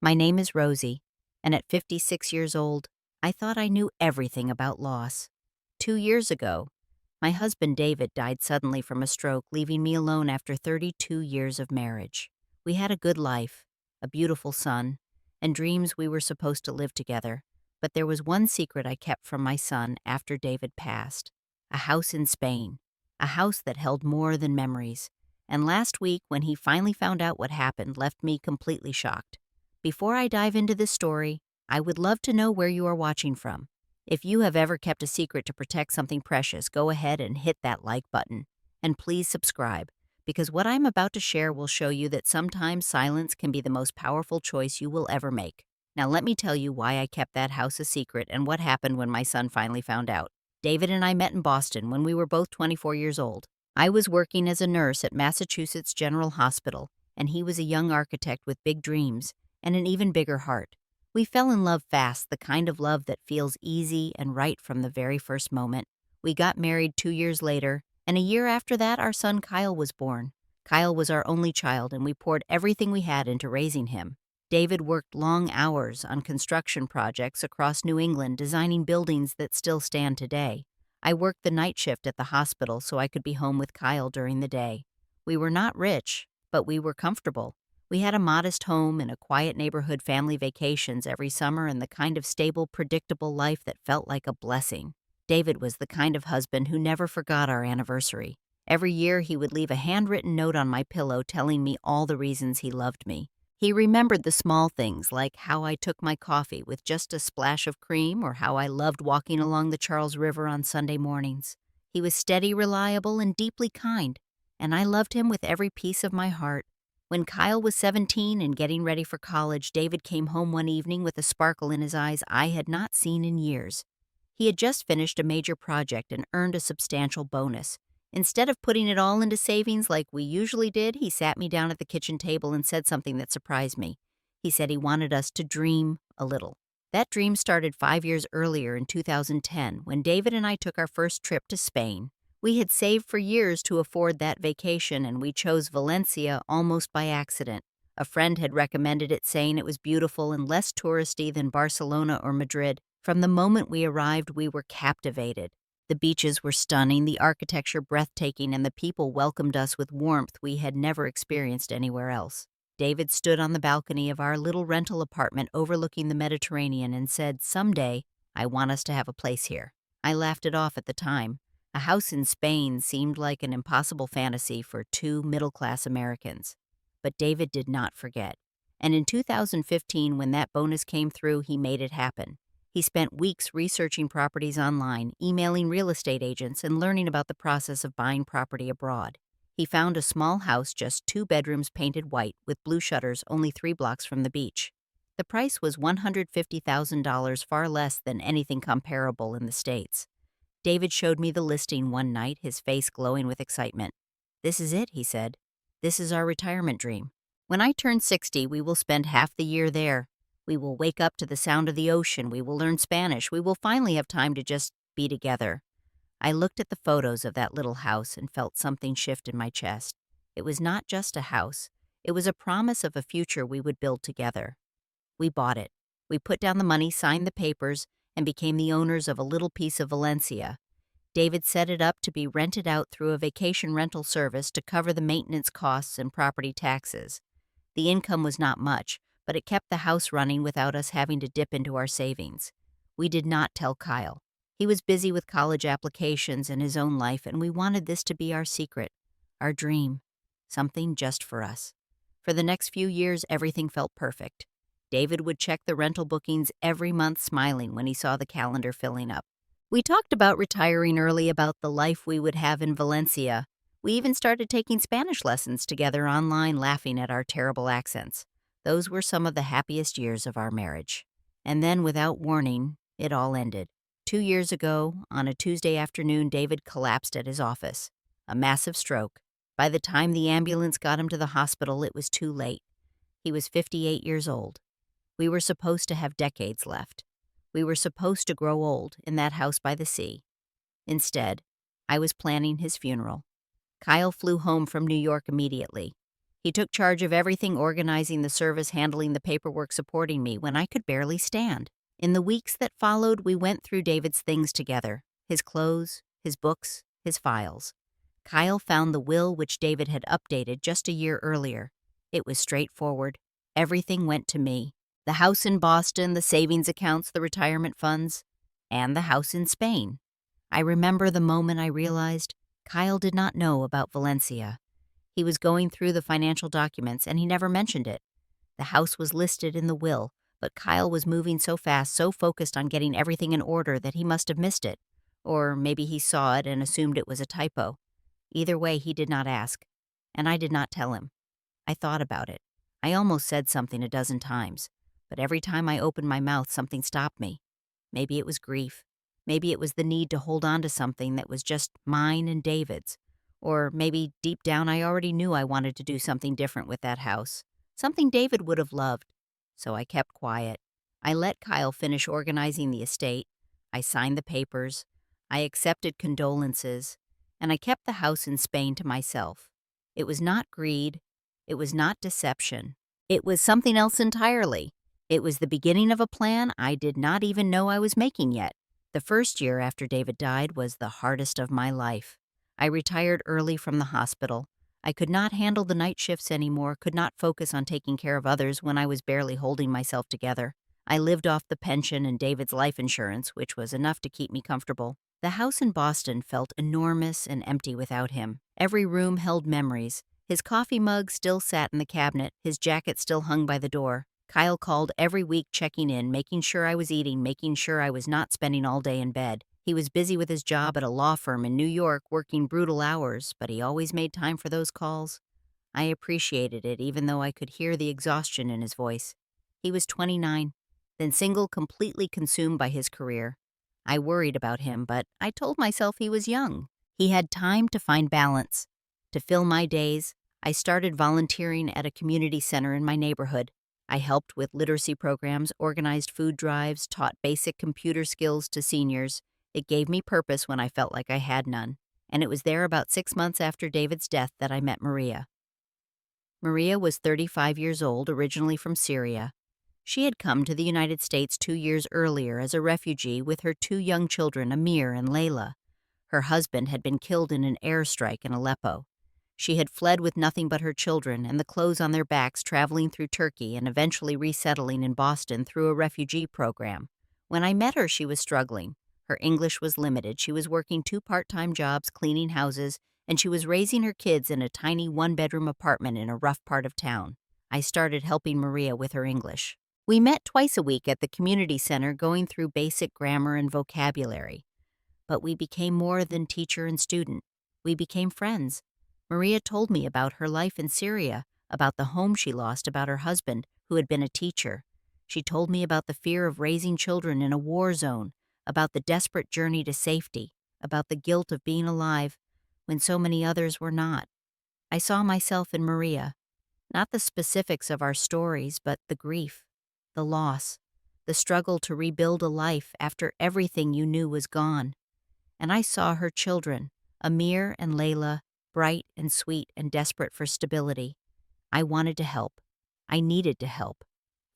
My name is Rosie, and at 56 years old, I thought I knew everything about loss. 2 years ago, my husband David died suddenly from a stroke, leaving me alone after 32 years of marriage. We had a good life, a beautiful son, and dreams we were supposed to live together, but there was one secret I kept from my son after David passed: a house in Spain, a house that held more than memories. And last week, when he finally found out what happened, left me completely shocked. Before I dive into this story, I would love to know where you are watching from. If you have ever kept a secret to protect something precious, go ahead and hit that like button. And please subscribe, because what I'm about to share will show you that sometimes silence can be the most powerful choice you will ever make. Now, let me tell you why I kept that house a secret and what happened when my son finally found out. David and I met in Boston when we were both 24 years old. I was working as a nurse at Massachusetts General Hospital, and he was a young architect with big dreams and an even bigger heart. We fell in love fast, the kind of love that feels easy and right from the very first moment. We got married 2 years later, and a year after that, our son Kyle was born. Kyle was our only child, and we poured everything we had into raising him. David worked long hours on construction projects across New England, designing buildings that still stand today. I worked the night shift at the hospital so I could be home with Kyle during the day. We were not rich, but we were comfortable. We had a modest home and a quiet neighborhood, family vacations every summer, and the kind of stable, predictable life that felt like a blessing. David was the kind of husband who never forgot our anniversary. Every year, he would leave a handwritten note on my pillow telling me all the reasons he loved me. He remembered the small things, like how I took my coffee with just a splash of cream or how I loved walking along the Charles River on Sunday mornings. He was steady, reliable, and deeply kind, and I loved him with every piece of my heart. When Kyle was 17 and getting ready for college, David came home one evening with a sparkle in his eyes I had not seen in years. He had just finished a major project and earned a substantial bonus. Instead of putting it all into savings like we usually did, he sat me down at the kitchen table and said something that surprised me. He said he wanted us to dream a little. That dream started 5 years earlier in 2010 when David and I took our first trip to Spain. We had saved for years to afford that vacation, and we chose Valencia almost by accident. A friend had recommended it, saying it was beautiful and less touristy than Barcelona or Madrid. From the moment we arrived, we were captivated. The beaches were stunning, the architecture breathtaking, and the people welcomed us with warmth we had never experienced anywhere else. David stood on the balcony of our little rental apartment overlooking the Mediterranean and said, "Someday, I want us to have a place here." I laughed it off at the time. A house in Spain seemed like an impossible fantasy for two middle-class Americans. But David did not forget. And in 2015, when that bonus came through, he made it happen. He spent weeks researching properties online, emailing real estate agents, and learning about the process of buying property abroad. He found a small house, just 2 bedrooms painted white, with blue shutters, only 3 blocks from the beach. The price was $150,000, far less than anything comparable in the States. David showed me the listing one night, his face glowing with excitement. "This is it," he said. "This is our retirement dream. When I turn 60, we will spend half the year there. We will wake up to the sound of the ocean. We will learn Spanish. We will finally have time to just be together." I looked at the photos of that little house and felt something shift in my chest. It was not just a house. It was a promise of a future we would build together. We bought it. We put down the money, signed the papers, and became the owners of a little piece of Valencia. David set it up to be rented out through a vacation rental service to cover the maintenance costs and property taxes. The income was not much, but it kept the house running without us having to dip into our savings. We did not tell Kyle. He was busy with college applications and his own life, and we wanted this to be our secret, our dream, something just for us. For the next few years, everything felt perfect. David would check the rental bookings every month, smiling when he saw the calendar filling up. We talked about retiring early, about the life we would have in Valencia. We even started taking Spanish lessons together online, laughing at our terrible accents. Those were some of the happiest years of our marriage. And then, without warning, it all ended. 2 years ago, on a Tuesday afternoon, David collapsed at his office. A massive stroke. By the time the ambulance got him to the hospital, it was too late. He was 58 years old. We were supposed to have decades left. We were supposed to grow old in that house by the sea. Instead, I was planning his funeral. Kyle flew home from New York immediately. He took charge of everything, organizing the service, handling the paperwork, supporting me when I could barely stand. In the weeks that followed, we went through David's things together: his clothes, his books, his files. Kyle found the will which David had updated just a year earlier. It was straightforward. Everything went to me: the house in Boston, the savings accounts, the retirement funds, and the house in Spain. I remember the moment I realized Kyle did not know about Valencia. He was going through the financial documents and he never mentioned it. The house was listed in the will, but Kyle was moving so fast, so focused on getting everything in order that he must have missed it. Or maybe he saw it and assumed it was a typo. Either way, he did not ask, and I did not tell him. I thought about it. I almost said something a dozen times, but every time I opened my mouth, something stopped me. Maybe it was grief. Maybe it was the need to hold on to something that was just mine and David's. Or maybe deep down I already knew I wanted to do something different with that house, something David would have loved. So I kept quiet. I let Kyle finish organizing the estate. I signed the papers. I accepted condolences. And I kept the house in Spain to myself. It was not greed. It was not deception. It was something else entirely. It was the beginning of a plan I did not even know I was making yet. The first year after David died was the hardest of my life. I retired early from the hospital. I could not handle the night shifts anymore, could not focus on taking care of others when I was barely holding myself together. I lived off the pension and David's life insurance, which was enough to keep me comfortable. The house in Boston felt enormous and empty without him. Every room held memories. His coffee mug still sat in the cabinet, his jacket still hung by the door. Kyle called every week, checking in, making sure I was eating, making sure I was not spending all day in bed. He was busy with his job at a law firm in New York, working brutal hours, but he always made time for those calls. I appreciated it, even though I could hear the exhaustion in his voice. He was 29, then single, completely consumed by his career. I worried about him, but I told myself he was young. He had time to find balance. To fill my days, I started volunteering at a community center in my neighborhood. I helped with literacy programs, organized food drives, taught basic computer skills to seniors. It gave me purpose when I felt like I had none. And it was there about 6 months after David's death that I met Maria. Maria was 35 years old, originally from Syria. She had come to the United States 2 years earlier as a refugee with her 2 young children, Amir and Layla. Her husband had been killed in an airstrike in Aleppo. She had fled with nothing but her children and the clothes on their backs, traveling through Turkey and eventually resettling in Boston through a refugee program. When I met her, she was struggling. Her English was limited. She was working 2 part-time jobs, cleaning houses, and she was raising her kids in a tiny 1-bedroom apartment in a rough part of town. I started helping Maria with her English. We met twice a week at the community center, going through basic grammar and vocabulary. But we became more than teacher and student. We became friends. Maria told me about her life in Syria, about the home she lost, about her husband, who had been a teacher. She told me about the fear of raising children in a war zone, about the desperate journey to safety, about the guilt of being alive when so many others were not. I saw myself in Maria, not the specifics of our stories, but the grief, the loss, the struggle to rebuild a life after everything you knew was gone. And I saw her children, Amir and Layla, bright and sweet and desperate for stability. I wanted to help. I needed to help.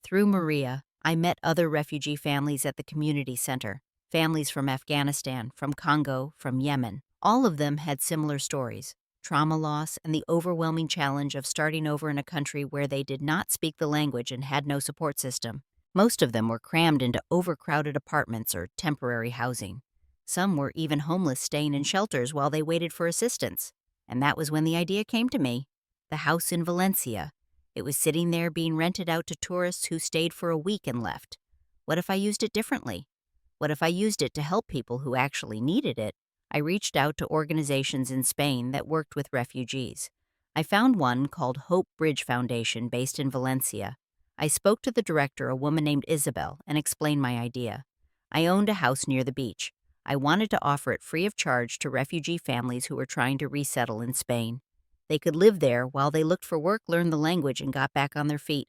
Through Maria, I met other refugee families at the community center, families from Afghanistan, from Congo, from Yemen. All of them had similar stories: trauma loss and the overwhelming challenge of starting over in a country where they did not speak the language and had no support system. Most of them were crammed into overcrowded apartments or temporary housing. Some were even homeless, staying in shelters while they waited for assistance. And that was when the idea came to me: the house in Valencia. It was sitting there being rented out to tourists who stayed for a week and left. What if I used it differently? What if I used it to help people who actually needed it? I reached out to organizations in Spain that worked with refugees. I found one called Hope Bridge Foundation based in Valencia. I spoke to the director, a woman named Isabel, and explained my idea. I owned a house near the beach. I wanted to offer it free of charge to refugee families who were trying to resettle in Spain. They could live there while they looked for work, learned the language, and got back on their feet.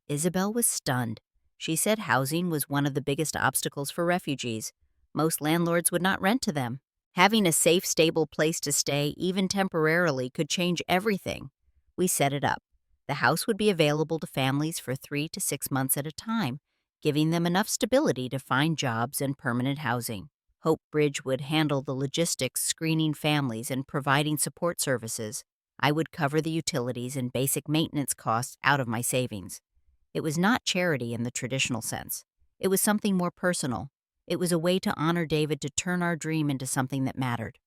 Isabel was stunned. She said housing was one of the biggest obstacles for refugees. Most landlords would not rent to them. Having a safe, stable place to stay, even temporarily, could change everything. We set it up. The house would be available to families for 3 to 6 months at a time, giving them enough stability to find jobs and permanent housing. Hope Bridge would handle the logistics, screening families, and providing support services. I would cover the utilities and basic maintenance costs out of my savings. It was not charity in the traditional sense. It was something more personal. It was a way to honor David, to turn our dream into something that mattered.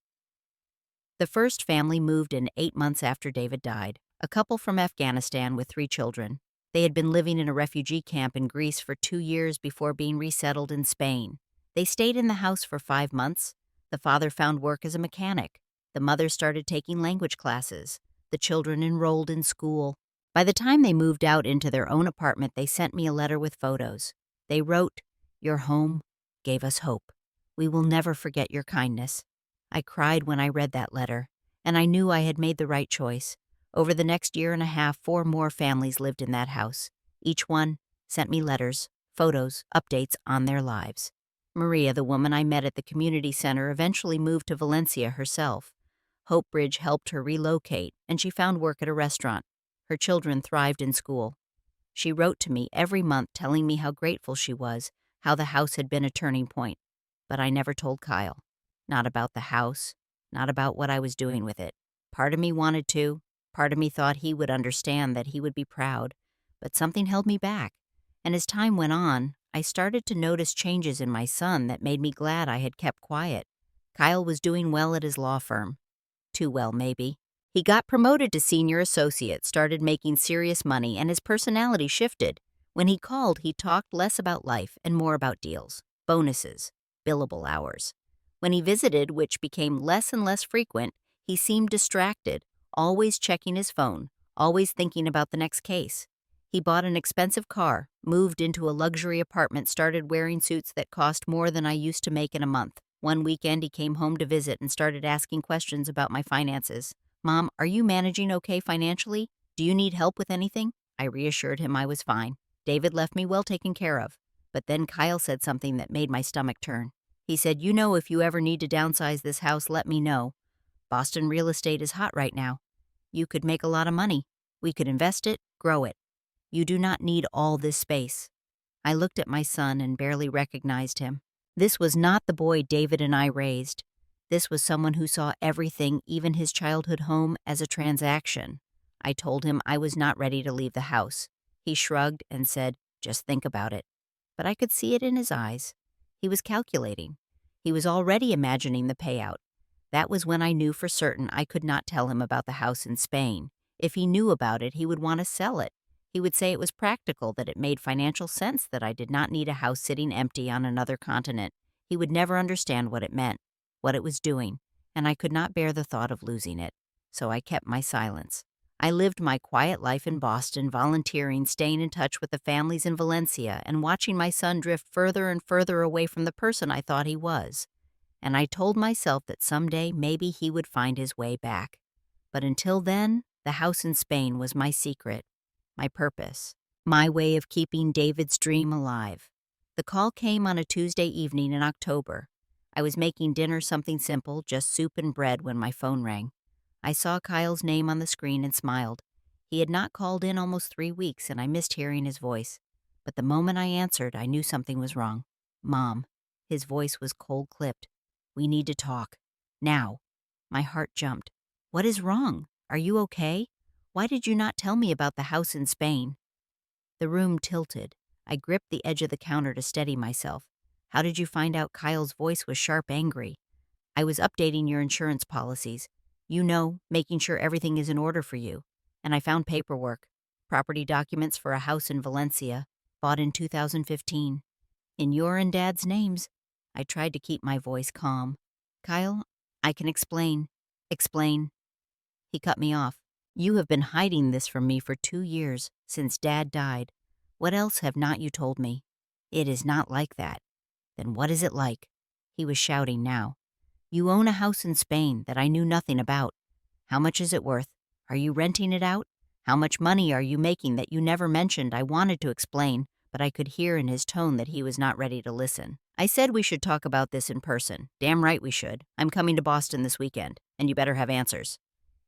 The first family moved in 8 months after David died, a couple from Afghanistan with 3 children. They had been living in a refugee camp in Greece for 2 years before being resettled in Spain. They stayed in the house for 5 months. The father found work as a mechanic. The mother started taking language classes. The children enrolled in school. By the time they moved out into their own apartment, they sent me a letter with photos. They wrote, "Your home gave us hope. We will never forget your kindness." I cried when I read that letter, and I knew I had made the right choice. Over the next year and a half, 4 more families lived in that house. Each one sent me letters, photos, updates on their lives. Maria, the woman I met at the community center, eventually moved to Valencia herself. Hope Bridge helped her relocate, and she found work at a restaurant. Her children thrived in school. She wrote to me every month telling me how grateful she was, how the house had been a turning point. But I never told Kyle. Not about the house, not about what I was doing with it. Part of me wanted to. Part of me thought he would understand, that he would be proud. But something held me back. And as time went on, I started to notice changes in my son that made me glad I had kept quiet. Kyle was doing well at his law firm. Too well, maybe. He got promoted to senior associate, started making serious money, and his personality shifted. When he called, he talked less about life and more about deals, bonuses, billable hours. When he visited, which became less and less frequent, he seemed distracted, always checking his phone, always thinking about the next case. He bought an expensive car, moved into a luxury apartment, started wearing suits that cost more than I used to make in a month. One weekend, he came home to visit and started asking questions about my finances. "Mom, are you managing okay financially? Do you need help with anything?" I reassured him I was fine. David left me well taken care of. But then Kyle said something that made my stomach turn. He said, "You know, if you ever need to downsize this house, let me know. Boston real estate is hot right now. You could make a lot of money. We could invest it, grow it. You do not need all this space." I looked at my son and barely recognized him. This was not the boy David and I raised. This was someone who saw everything, even his childhood home, as a transaction. I told him I was not ready to leave the house. He shrugged and said, "Just think about it." But I could see it in his eyes. He was calculating. He was already imagining the payout. That was when I knew for certain I could not tell him about the house in Spain. If he knew about it, he would want to sell it. He would say it was practical, that it made financial sense, that I did not need a house sitting empty on another continent. He would never understand what it meant, what it was doing, and I could not bear the thought of losing it. So I kept my silence. I lived my quiet life in Boston, volunteering, staying in touch with the families in Valencia, and watching my son drift further and further away from the person I thought he was. And I told myself that someday maybe he would find his way back. But until then, the house in Spain was my secret, my purpose, my way of keeping David's dream alive. The call came on a Tuesday evening in October. I was making dinner, something simple, just soup and bread, when my phone rang. I saw Kyle's name on the screen and smiled. He had not called in almost 3 weeks, and I missed hearing his voice. But the moment I answered, I knew something was wrong. "Mom." His voice was cold-clipped. "We need to talk. Now." My heart jumped. "What is wrong? Are you okay? Why did you not tell me about the house in Spain?" The room tilted. I gripped the edge of the counter to steady myself. "How did you find out?" Kyle's voice was sharp, angry. "I was updating your insurance policies. You know, making sure everything is in order for you. And I found paperwork, property documents for a house in Valencia, bought in 2015. In your and Dad's names." I tried to keep my voice calm. "Kyle, I can explain." "Explain." He cut me off. "You have been hiding this from me for 2 years, since Dad died. What else have not you told me?" "It is not like that." "Then what is it like?" He was shouting now. "You own a house in Spain that I knew nothing about. How much is it worth? Are you renting it out? How much money are you making that you never mentioned?" I wanted to explain, but I could hear in his tone that he was not ready to listen. "I said we should talk about this in person. Damn right we should. I'm coming to Boston this weekend, and you better have answers."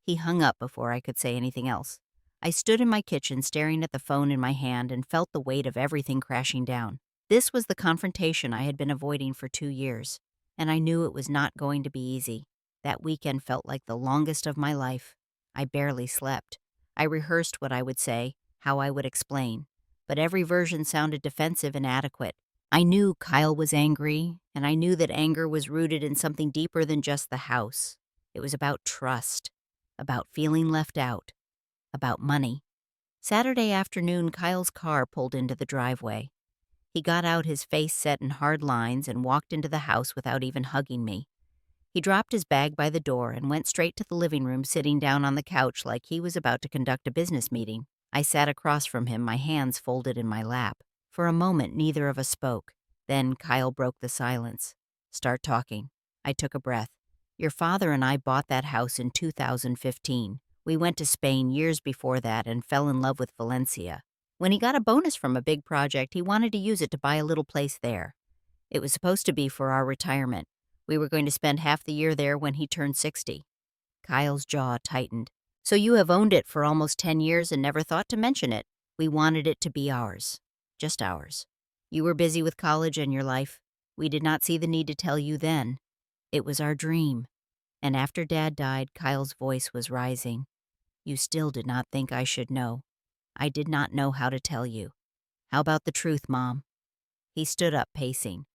He hung up before I could say anything else. I stood in my kitchen staring at the phone in my hand and felt the weight of everything crashing down. This was the confrontation I had been avoiding for 2 years, and I knew it was not going to be easy. That weekend felt like the longest of my life. I barely slept. I rehearsed what I would say, how I would explain, but every version sounded defensive and inadequate. I knew Kyle was angry, and I knew that anger was rooted in something deeper than just the house. It was about trust, about feeling left out, about money. Saturday afternoon, Kyle's car pulled into the driveway. He got out, his face set in hard lines, and walked into the house without even hugging me. He dropped his bag by the door and went straight to the living room, sitting down on the couch like he was about to conduct a business meeting. I sat across from him, my hands folded in my lap. For a moment, neither of us spoke. Then Kyle broke the silence. "Start talking." I took a breath. "Your father and I bought that house in 2015. We went to Spain years before that and fell in love with Valencia. When he got a bonus from a big project, he wanted to use it to buy a little place there. It was supposed to be for our retirement. We were going to spend half the year there when he turned 60. Kyle's jaw tightened. "So you have owned it for almost 10 years and never thought to mention it. We wanted it to be ours. Just ours. You were busy with college and your life. We did not see the need to tell you then. It was our dream." And after Dad died, Kyle's voice was rising. "You still did not think I should know. I did not know how to tell you. How about the truth, Mom?" He stood up, pacing.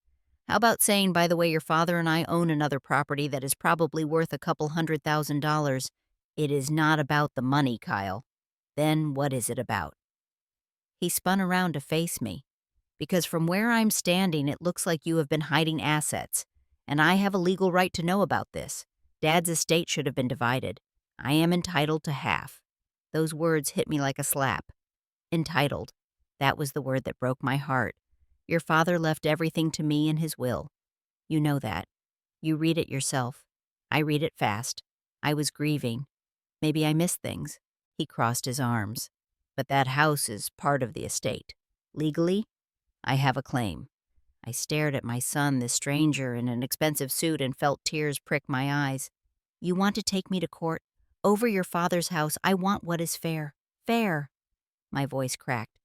"How about saying, by the way, your father and I own another property that is probably worth a couple $100,000. It is not about the money, Kyle. Then what is it about?" He spun around to face me. "Because from where I'm standing, it looks like you have been hiding assets, and I have a legal right to know about this. Dad's estate should have been divided. I am entitled to half." Those words hit me like a slap. Entitled. That was the word that broke my heart. Your father left everything to me in his will. You know that. You read it yourself. I read it fast. I was grieving. Maybe I missed things. He crossed his arms. "But that house is part of the estate. Legally, I have a claim." I stared at my son, this stranger in an expensive suit, and felt tears prick my eyes. "You want to take me to court? Over your father's house? I want what is fair. Fair." My voice cracked.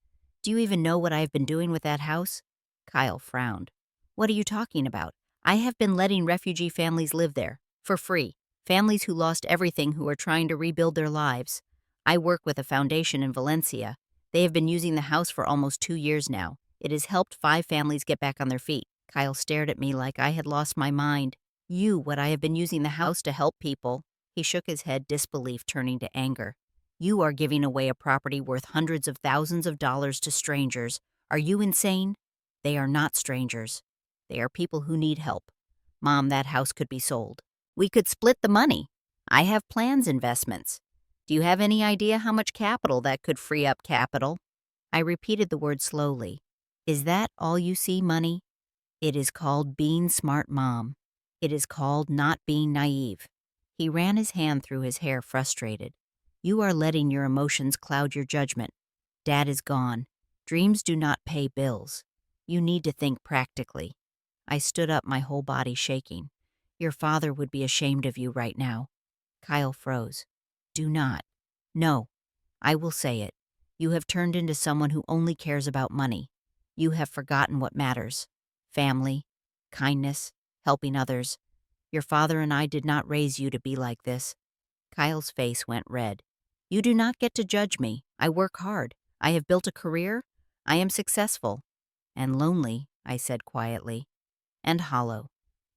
"Do you even know what I have been doing with that house?" Kyle frowned. "What are you talking about? I have been letting refugee families live there, for free. Families who lost everything who are trying to rebuild their lives. I work with a foundation in Valencia. They have been using the house for almost 2 years now. It has helped 5 families get back on their feet." Kyle stared at me like I had lost my mind. What I have been using the house to help people." He shook his head, disbelief turning to anger. "You are giving away a property worth hundreds of thousands of dollars to strangers. Are you insane? They are not strangers. They are people who need help. Mom, that house could be sold. We could split the money. I have plans, investments. Do you have any idea how much capital that could free up capital?" I repeated the word slowly. "Is that all you see, money? It is called being smart, Mom. It is called not being naive." He ran his hand through his hair, frustrated. "You are letting your emotions cloud your judgment. Dad is gone. Dreams do not pay bills. You need to think practically." I stood up, my whole body shaking. "Your father would be ashamed of you right now." Kyle froze. "Do not. No. I will say it. You have turned into someone who only cares about money. You have forgotten what matters. Family, kindness, helping others. Your father and I did not raise you to be like this." Kyle's face went red. "You do not get to judge me. I work hard. I have built a career. I am successful. And lonely," I said quietly. And hollow.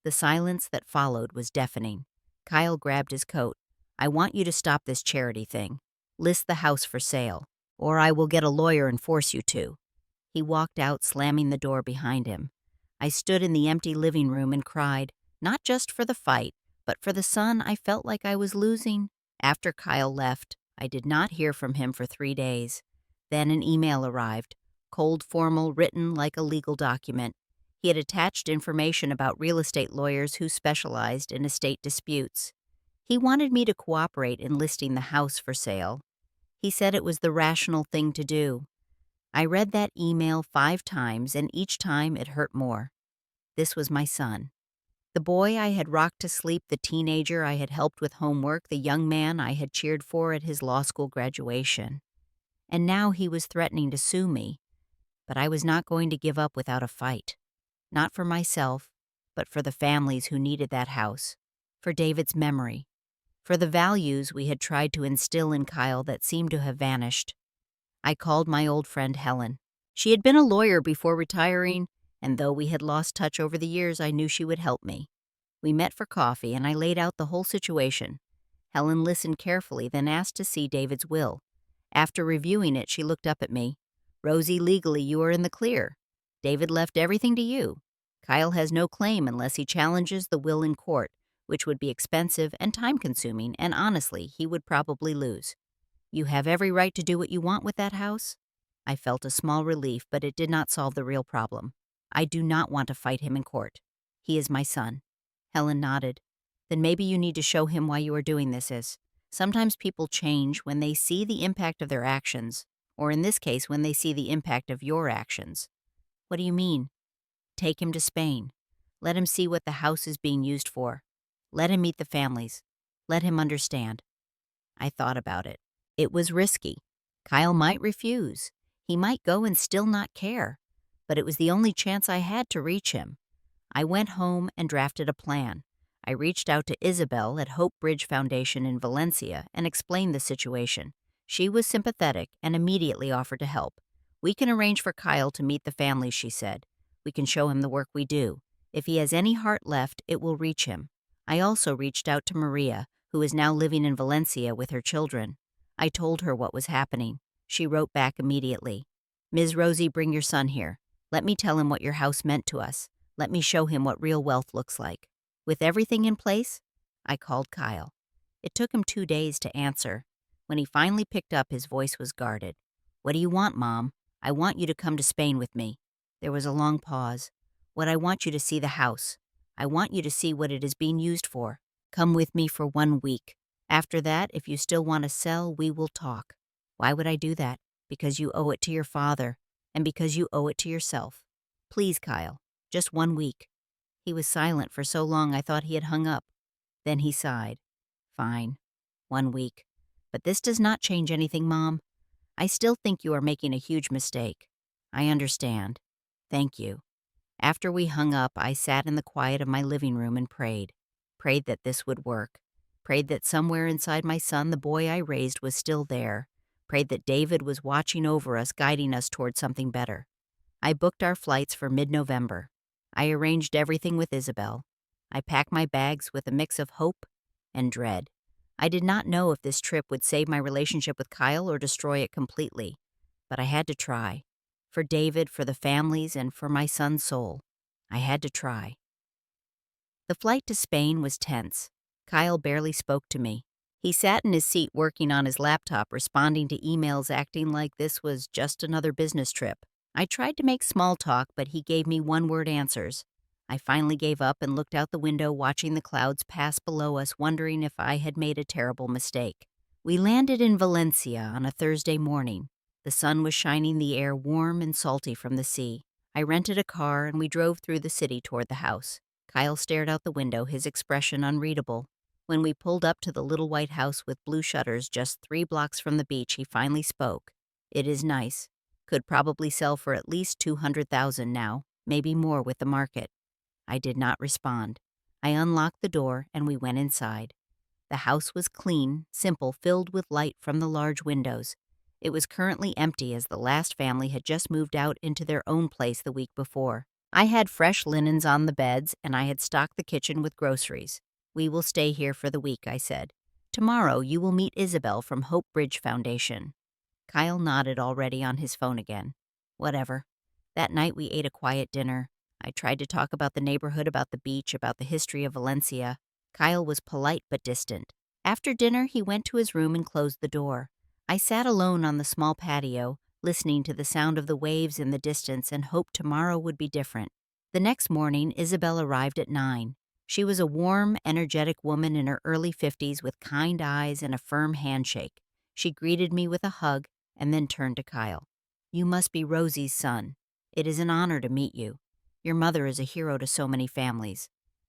The silence that followed was deafening. Kyle grabbed his coat. "I want you to stop this charity thing. List the house for sale, or I will get a lawyer and force you to." He walked out, slamming the door behind him. I stood in the empty living room and cried, not just for the fight, but for the son I felt like I was losing. After Kyle left, I did not hear from him for 3 days. Then an email arrived, cold, formal, written like a legal document. He had attached information about real estate lawyers who specialized in estate disputes. He wanted me to cooperate in listing the house for sale. He said it was the rational thing to do. I read that email 5 times, and each time it hurt more. This was my son. The boy I had rocked to sleep, the teenager I had helped with homework, the young man I had cheered for at his law school graduation. and now he was threatening to sue me. But I was not going to give up without a fight. Not for myself, but for the families who needed that house, for David's memory, for the values we had tried to instill in Kyle that seemed to have vanished. I called my old friend Helen. She had been a lawyer before retiring, and though we had lost touch over the years, I knew she would help me. We met for coffee, and I laid out the whole situation. Helen listened carefully, then asked to see David's will. After reviewing it, she looked up at me. "Rosie, legally you are in the clear. David left everything to you. Kyle has no claim unless he challenges the will in court, which would be expensive and time-consuming, and honestly, he would probably lose. You have every right to do what you want with that house." I felt a small relief, but it did not solve the real problem. I do not want to fight him in court. He is my son. Helen nodded. Then maybe you need to show him why you are doing this. Sometimes people change when they see the impact of their actions, or in this case, when they see the impact of your actions. What do you mean? Take him to Spain. Let him see what the house is being used for. Let him meet the families. Let him understand. I thought about it. It was risky. Kyle might refuse. He might go and still not care. But it was the only chance I had to reach him. I went home and drafted a plan. I reached out to Isabel at Hope Bridge Foundation in Valencia and explained the situation. She was sympathetic and immediately offered to help. "We can arrange for Kyle to meet the families," she said. "We can show him the work we do. If he has any heart left, it will reach him." I also reached out to Maria, who is now living in Valencia with her children. I told her what was happening. She wrote back immediately. "Ms. Rosie, bring your son here. Let me tell him what your house meant to us. Let me show him what real wealth looks like." With everything in place, I called Kyle. It took him 2 days to answer. When he finally picked up, his voice was guarded. "What do you want, Mom? I want you to come to Spain with me." There was a long pause. "What I want you to see the house. I want you to see what it is being used for. Come with me for 1 week. After that, if you still want to sell, we will talk." Why would I do that? Because you owe it to your father, and because you owe it to yourself. Please, Kyle, just 1 week. He was silent for so long I thought he had hung up. Then he sighed. "Fine, 1 week. But this does not change anything, Mom. I still think you are making a huge mistake. I understand. Thank you." After we hung up, I sat in the quiet of my living room and prayed. Prayed that this would work. Prayed that somewhere inside my son, the boy I raised, was still there. Prayed that David was watching over us, guiding us toward something better. I booked our flights for mid-November. I arranged everything with Isabel. I packed my bags with a mix of hope and dread. I did not know if this trip would save my relationship with Kyle or destroy it completely, but I had to try. For David, for the families, and for my son's soul. I had to try. The flight to Spain was tense. Kyle barely spoke to me. He sat in his seat working on his laptop, responding to emails, acting like this was just another business trip. I tried to make small talk, but he gave me one-word answers. I finally gave up and looked out the window, watching the clouds pass below us, wondering if I had made a terrible mistake. We landed in Valencia on a Thursday morning. The sun was shining, the air warm and salty from the sea. I rented a car and we drove through the city toward the house. Kyle stared out the window, his expression unreadable. When we pulled up to the little white house with blue shutters just 3 blocks from the beach, he finally spoke. "It is nice. Could probably sell for at least $200,000 now, maybe more with the market." I did not respond. I unlocked the door and we went inside. The house was clean, simple, filled with light from the large windows. It was currently empty as the last family had just moved out into their own place the week before. I had fresh linens on the beds and I had stocked the kitchen with groceries. "We will stay here for the week," I said. "Tomorrow you will meet Isabel from Hope Bridge Foundation." Kyle nodded, already on his phone again. Whatever. That night we ate a quiet dinner. I tried to talk about the neighborhood, about the beach, about the history of Valencia. Kyle was polite but distant. After dinner, he went to his room and closed the door. I sat alone on the small patio, listening to the sound of the waves in the distance and hoped tomorrow would be different. The next morning, Isabel arrived at 9. She was a warm, energetic woman in her early 50s with kind eyes and a firm handshake. She greeted me with a hug and then turned to Kyle. "You must be Rosie's son. It is an honor to meet you. Your mother is a hero to so many families."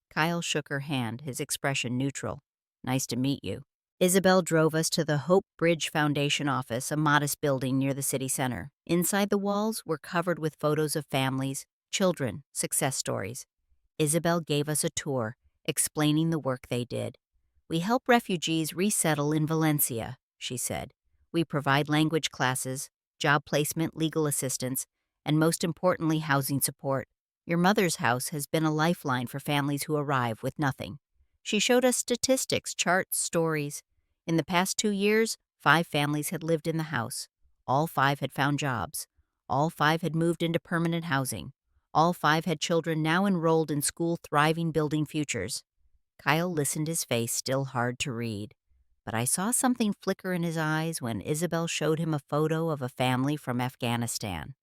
Kyle shook her hand, his expression neutral. "Nice to meet you." Isabel drove us to the Hope Bridge Foundation office, a modest building near the city center. Inside the walls were covered with photos of families, children, success stories. Isabel gave us a tour, explaining the work they did. "We help refugees resettle in Valencia," she said. "We provide language classes, job placement, legal assistance, and most importantly, housing support. Your mother's house has been a lifeline for families who arrive with nothing." She showed us statistics, charts, stories. In the past 2 years, 5 families had lived in the house. All 5 had found jobs. All 5 had moved into permanent housing. All 5 had children now enrolled in school, thriving, building futures. Kyle listened, his face still hard to read. But I saw something flicker in his eyes when Isabel showed him a photo of a family from Afghanistan.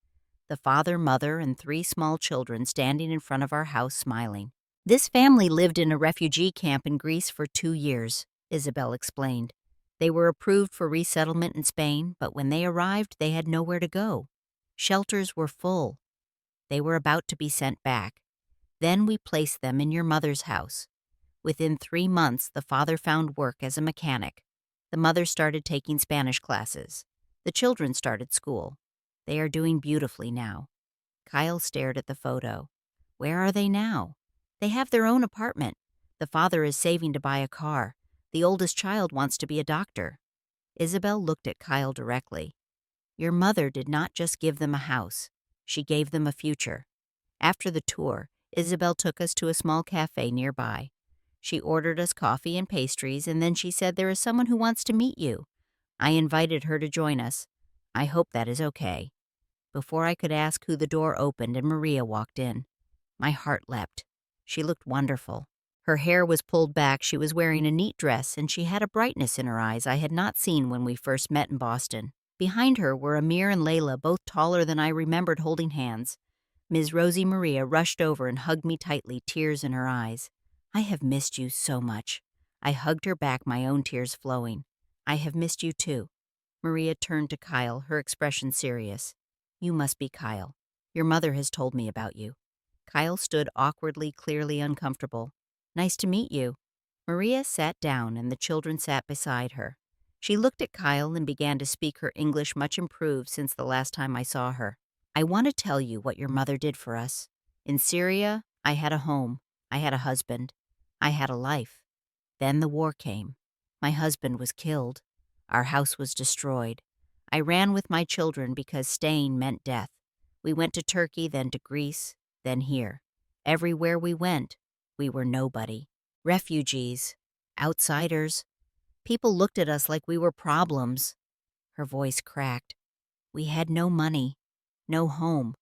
The father, mother, and 3 small children standing in front of our house smiling. "This family lived in a refugee camp in Greece for 2 years," Isabel explained. "They were approved for resettlement in Spain, but when they arrived, they had nowhere to go. Shelters were full. They were about to be sent back. Then we placed them in your mother's house. Within 3 months, the father found work as a mechanic. The mother started taking Spanish classes. The children started school. They are doing beautifully now." Kyle stared at the photo. "Where are they now?" "They have their own apartment. The father is saving to buy a car. The oldest child wants to be a doctor." Isabel looked at Kyle directly. "Your mother did not just give them a house. She gave them a future." After the tour, Isabel took us to a small cafe nearby. She ordered us coffee and pastries, and then she said, "There is someone who wants to meet you." I invited her to join us. "I hope that is okay." Before I could ask who, the door opened and Maria walked in. My heart leapt. She looked wonderful. Her hair was pulled back, she was wearing a neat dress, and she had a brightness in her eyes I had not seen when we first met in Boston. Behind her were Amir and Layla, both taller than I remembered, holding hands. Ms. Rosie Maria rushed over and hugged me tightly, tears in her eyes. "I have missed you so much." I hugged her back, my own tears flowing. "I have missed you too." Maria turned to Kyle, her expression serious. "You must be Kyle. Your mother has told me about you." Kyle stood awkwardly, clearly uncomfortable. "Nice to meet you." Maria sat down and the children sat beside her. She looked at Kyle and began to speak, her English much improved since the last time I saw her. "I want to tell you what your mother did for us. In Syria, I had a home. I had a husband. I had a life. Then the war came. My husband was killed. Our house was destroyed. I ran with my children because staying meant death. We went to Turkey, then to Greece, then here. Everywhere we went, we were nobody. Refugees. Outsiders. People looked at us like we were problems." Her voice cracked. "We had no money, no home.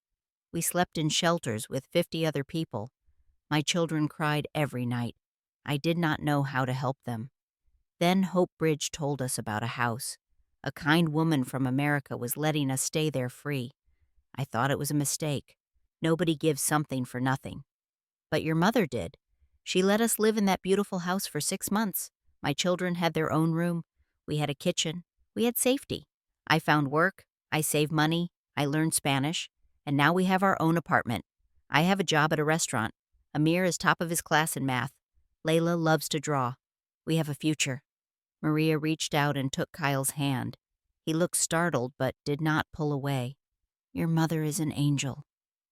We slept in shelters with 50 other people. My children cried every night. I did not know how to help them. Then Hope Bridge told us about a house. A kind woman from America was letting us stay there free. I thought it was a mistake. Nobody gives something for nothing. But your mother did. She let us live in that beautiful house for 6 months. My children had their own room. We had a kitchen. We had safety. I found work. I saved money. I learned Spanish. And now we have our own apartment. I have a job at a restaurant. Amir is top of his class in math. Layla loves to draw. We have a future." Maria reached out and took Kyle's hand. He looked startled but did not pull away. "Your mother is an angel,"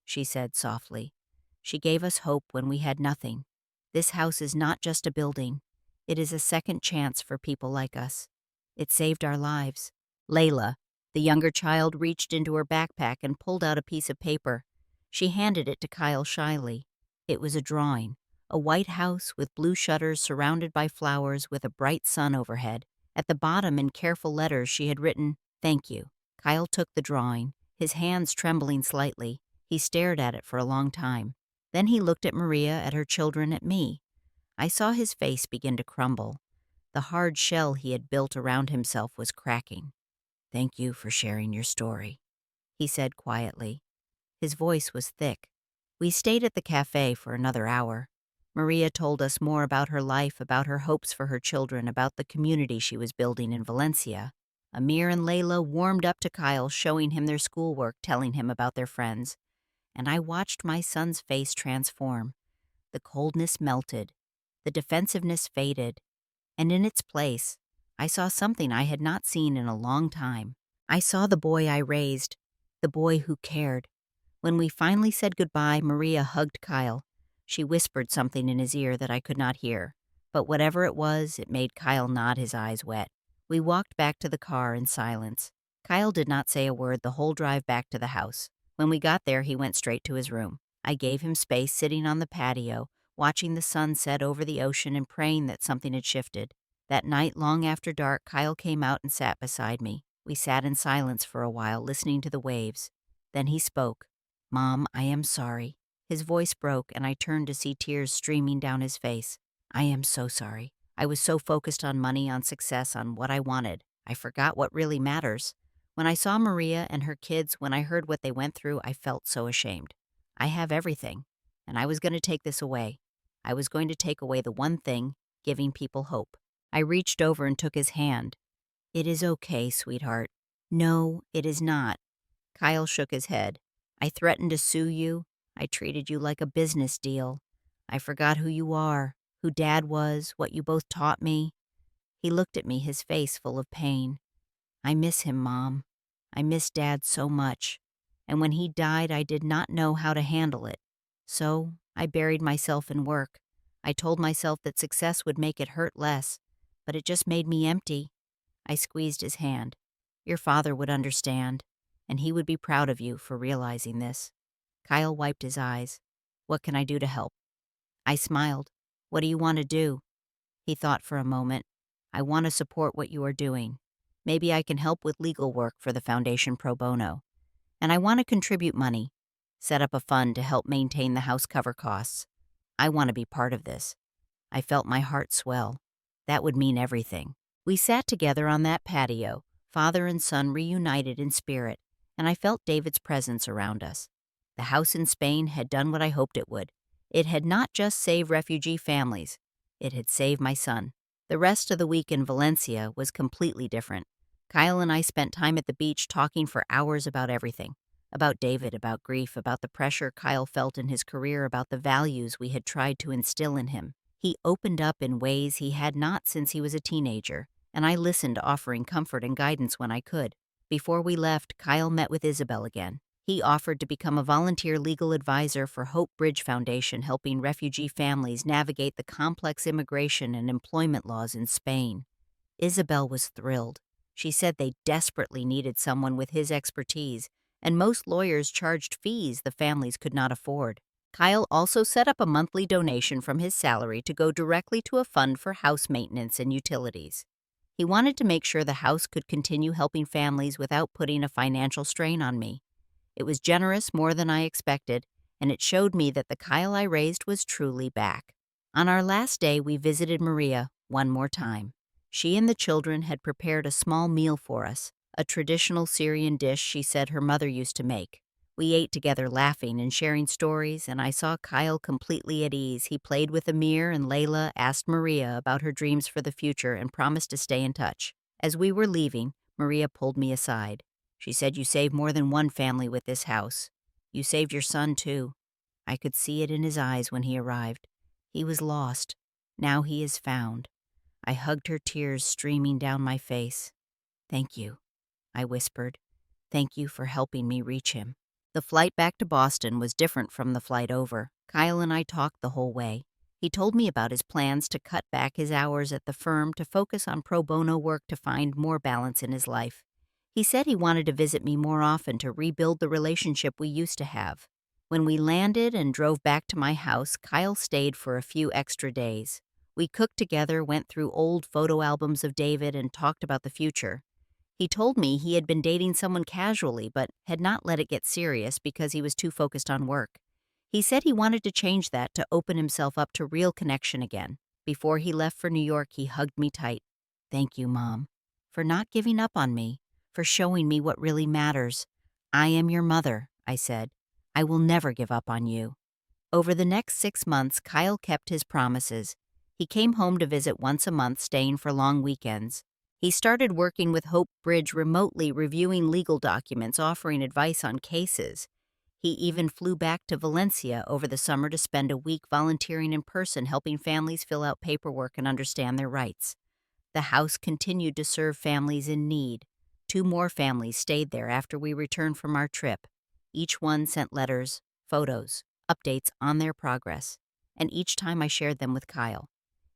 she said softly. "She gave us hope when we had nothing. This house is not just a building. It is a second chance for people like us. It saved our lives." Layla, the younger child, reached into her backpack and pulled out a piece of paper. She handed it to Kyle shyly. It was a drawing, a white house with blue shutters surrounded by flowers with a bright sun overhead. At the bottom, in careful letters, she had written, "Thank you." Kyle took the drawing, his hands trembling slightly. He stared at it for a long time. Then he looked at Maria, at her children, at me. I saw his face begin to crumble. The hard shell he had built around himself was cracking. "Thank you for sharing your story," he said quietly. His voice was thick. We stayed at the cafe for another hour. Maria told us more about her life, about her hopes for her children, about the community she was building in Valencia. Amir and Layla warmed up to Kyle, showing him their schoolwork, telling him about their friends. And I watched my son's face transform. The coldness melted. The defensiveness faded. And in its place, I saw something I had not seen in a long time. I saw the boy I raised, the boy who cared. When we finally said goodbye, Maria hugged Kyle. She whispered something in his ear that I could not hear, but whatever it was, it made Kyle nod his eyes wet. We walked back to the car in silence. Kyle did not say a word the whole drive back to the house. When we got there, he went straight to his room. I gave him space sitting on the patio, watching the sun set over the ocean and praying that something had shifted. That night, long after dark, Kyle came out and sat beside me. We sat in silence for a while, listening to the waves. Then he spoke. "Mom, I am sorry." His voice broke, and I turned to see tears streaming down his face. "I am so sorry. I was so focused on money, on success, on what I wanted. I forgot what really matters. When I saw Maria and her kids, when I heard what they went through, I felt so ashamed. I have everything, and I was going to take this away. I was going to take away the one thing, giving people hope." I reached over and took his hand. "It is okay, sweetheart." "No, it is not." Kyle shook his head. "I threatened to sue you. I treated you like a business deal. I forgot who you are, who Dad was, what you both taught me." He looked at me, his face full of pain. "I miss him, Mom. I miss Dad so much. And when he died, I did not know how to handle it. So I buried myself in work. I told myself that success would make it hurt less, but it just made me empty." I squeezed his hand. "Your father would understand, and he would be proud of you for realizing this." Kyle wiped his eyes. "What can I do to help?" I smiled. "What do you want to do?" He thought for a moment. "I want to support what you are doing. Maybe I can help with legal work for the foundation pro bono. And I want to contribute money, set up a fund to help maintain the house cover costs. I want to be part of this." I felt my heart swell. That would mean everything. We sat together on that patio, father and son reunited in spirit, and I felt David's presence around us. The house in Spain had done what I hoped it would. It had not just saved refugee families, it had saved my son. The rest of the week in Valencia was completely different. Kyle and I spent time at the beach talking for hours about everything. About David, about grief, about the pressure Kyle felt in his career, about the values we had tried to instill in him. He opened up in ways he had not since he was a teenager, and I listened, offering comfort and guidance when I could. Before we left, Kyle met with Isabel again. He offered to become a volunteer legal advisor for Hope Bridge Foundation, helping refugee families navigate the complex immigration and employment laws in Spain. Isabel was thrilled. She said they desperately needed someone with his expertise, and most lawyers charged fees the families could not afford. Kyle also set up a monthly donation from his salary to go directly to a fund for house maintenance and utilities. He wanted to make sure the house could continue helping families without putting a financial strain on me. It was generous, more than I expected, and it showed me that the Kyle I raised was truly back. On our last day, we visited Maria one more time. She and the children had prepared a small meal for us, a traditional Syrian dish she said her mother used to make. We ate together, laughing and sharing stories, and I saw Kyle completely at ease. He played with Amir, and Layla asked Maria about her dreams for the future and promised to stay in touch. As we were leaving, Maria pulled me aside. She said, "You saved more than one family with this house. You saved your son, too." I could see it in his eyes when he arrived. He was lost. Now he is found. I hugged her, tears streaming down my face. "Thank you," I whispered. "Thank you for helping me reach him." The flight back to Boston was different from the flight over. Kyle and I talked the whole way. He told me about his plans to cut back his hours at the firm to focus on pro bono work to find more balance in his life. He said he wanted to visit me more often to rebuild the relationship we used to have. When we landed and drove back to my house, Kyle stayed for a few extra days. We cooked together, went through old photo albums of David, and talked about the future. He told me he had been dating someone casually but had not let it get serious because he was too focused on work. He said he wanted to change that to open himself up to real connection again. Before he left for New York, he hugged me tight. "Thank you, Mom, for not giving up on me, for showing me what really matters. I am your mother," I said. "I will never give up on you." Over the next 6 months, Kyle kept his promises. He came home to visit once a month, staying for long weekends. He started working with Hope Bridge remotely, reviewing legal documents, offering advice on cases. He even flew back to Valencia over the summer to spend a week volunteering in person, helping families fill out paperwork and understand their rights. The house continued to serve families in need. 2 more families stayed there after we returned from our trip. Each one sent letters, photos, updates on their progress, and each time I shared them with Kyle.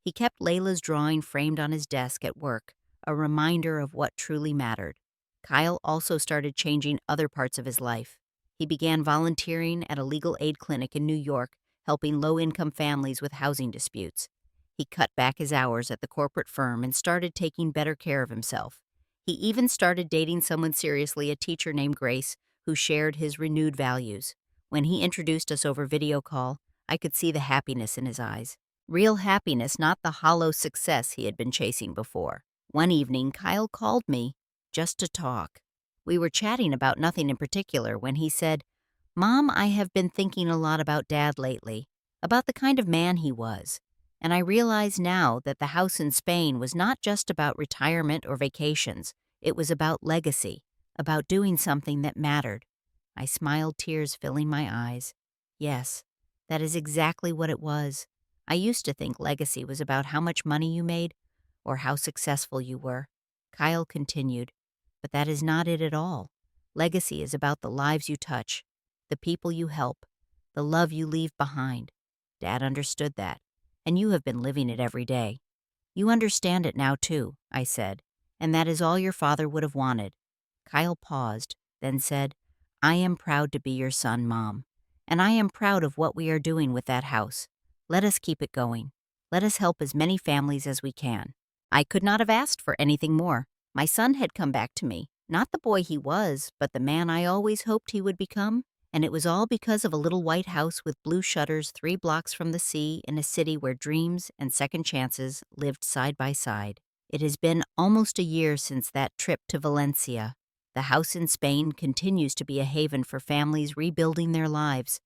He kept Layla's drawing framed on his desk at work, a reminder of what truly mattered. Kyle also started changing other parts of his life. He began volunteering at a legal aid clinic in New York, helping low-income families with housing disputes. He cut back his hours at the corporate firm and started taking better care of himself. He even started dating someone seriously, a teacher named Grace, who shared his renewed values. When he introduced us over video call, I could see the happiness in his eyes. Real happiness, not the hollow success he had been chasing before. One evening, Kyle called me just to talk. We were chatting about nothing in particular when he said, "Mom, I have been thinking a lot about Dad lately, about the kind of man he was. And I realize now that the house in Spain was not just about retirement or vacations. It was about legacy, about doing something that mattered." I smiled, tears filling my eyes. Yes, that is exactly what it was. I used to think legacy was about how much money you made or how successful you were. Kyle continued, "But that is not it at all. Legacy is about the lives you touch, the people you help, the love you leave behind." Dad understood that, and you have been living it every day. "You understand it now, too," I said, "and that is all your father would have wanted." Kyle paused, then said, "I am proud to be your son, Mom, and I am proud of what we are doing with that house. Let us keep it going. Let us help as many families as we can." I could not have asked for anything more. My son had come back to me, not the boy he was, but the man I always hoped he would become, and it was all because of a little white house with blue shutters 3 blocks from the sea in a city where dreams and second chances lived side by side. It has been almost a year since that trip to Valencia. The house in Spain continues to be a haven for families rebuilding their lives.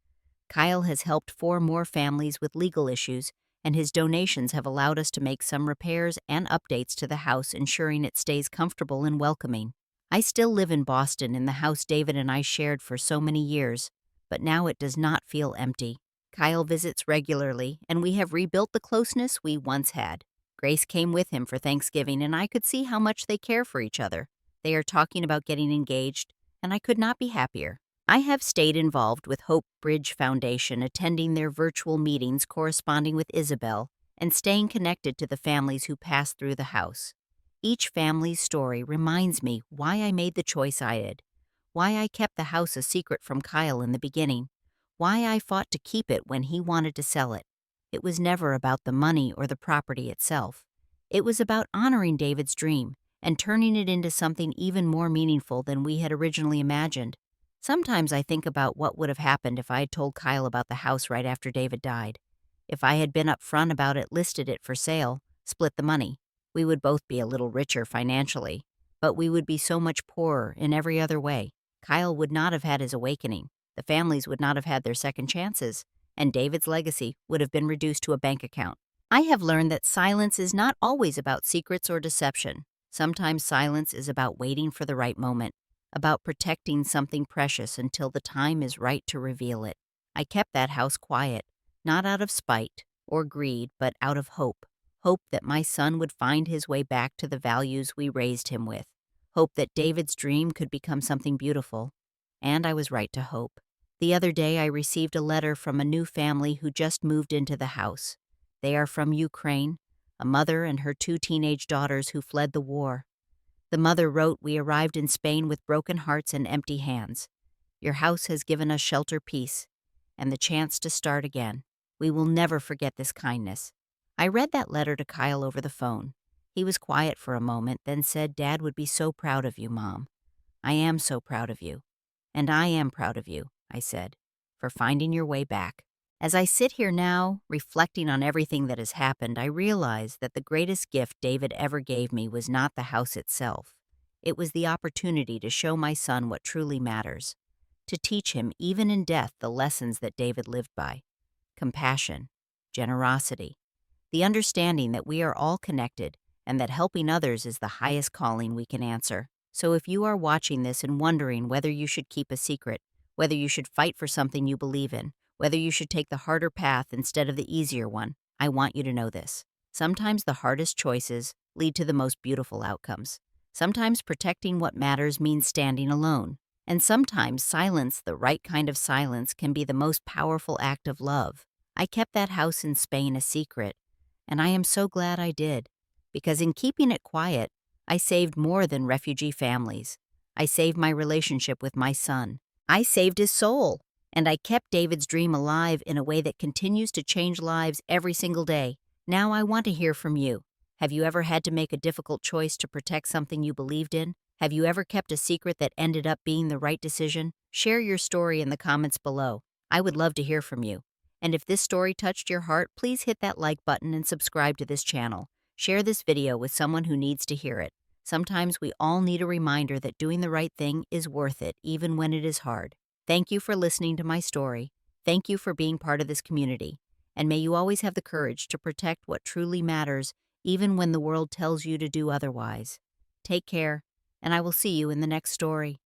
Kyle has helped 4 more families with legal issues, and his donations have allowed us to make some repairs and updates to the house, ensuring it stays comfortable and welcoming. I still live in Boston in the house David and I shared for so many years, but now it does not feel empty. Kyle visits regularly, and we have rebuilt the closeness we once had. Grace came with him for Thanksgiving, and I could see how much they care for each other. They are talking about getting engaged, and I could not be happier. I have stayed involved with Hope Bridge Foundation, attending their virtual meetings, corresponding with Isabel, and staying connected to the families who pass through the house. Each family's story reminds me why I made the choice I did, why I kept the house a secret from Kyle in the beginning, why I fought to keep it when he wanted to sell it. It was never about the money or the property itself. It was about honoring David's dream and turning it into something even more meaningful than we had originally imagined. Sometimes I think about what would have happened if I had told Kyle about the house right after David died. If I had been upfront about it, listed it for sale, split the money, we would both be a little richer financially, but we would be so much poorer in every other way. Kyle would not have had his awakening, the families would not have had their second chances, and David's legacy would have been reduced to a bank account. I have learned that silence is not always about secrets or deception. Sometimes silence is about waiting for the right moment, about protecting something precious until the time is right to reveal it. I kept that house quiet, not out of spite or greed, but out of hope. Hope that my son would find his way back to the values we raised him with. Hope that David's dream could become something beautiful. And I was right to hope. The other day I received a letter from a new family who just moved into the house. They are from Ukraine, a mother and her 2 teenage daughters who fled the war. The mother wrote, "We arrived in Spain with broken hearts and empty hands. Your house has given us shelter, peace, and the chance to start again. We will never forget this kindness." I read that letter to Kyle over the phone. He was quiet for a moment, then said, "Dad would be so proud of you, Mom." "I am so proud of you." "And I am proud of you," I said, "for finding your way back." As I sit here now, reflecting on everything that has happened, I realize that the greatest gift David ever gave me was not the house itself. It was the opportunity to show my son what truly matters, to teach him, even in death, the lessons that David lived by: compassion, generosity, the understanding that we are all connected and that helping others is the highest calling we can answer. So if you are watching this and wondering whether you should keep a secret, whether you should fight for something you believe in, whether you should take the harder path instead of the easier one, I want you to know this. Sometimes the hardest choices lead to the most beautiful outcomes. Sometimes protecting what matters means standing alone. And sometimes silence, the right kind of silence, can be the most powerful act of love. I kept that house in Spain a secret, and I am so glad I did, because in keeping it quiet, I saved more than refugee families. I saved my relationship with my son. I saved his soul, and I kept David's dream alive in a way that continues to change lives every single day. Now I want to hear from you. Have you ever had to make a difficult choice to protect something you believed in? Have you ever kept a secret that ended up being the right decision? Share your story in the comments below. I would love to hear from you. And if this story touched your heart, please hit that like button and subscribe to this channel. Share this video with someone who needs to hear it. Sometimes we all need a reminder that doing the right thing is worth it, even when it is hard. Thank you for listening to my story. Thank you for being part of this community. And may you always have the courage to protect what truly matters, even when the world tells you to do otherwise. Take care, and I will see you in the next story.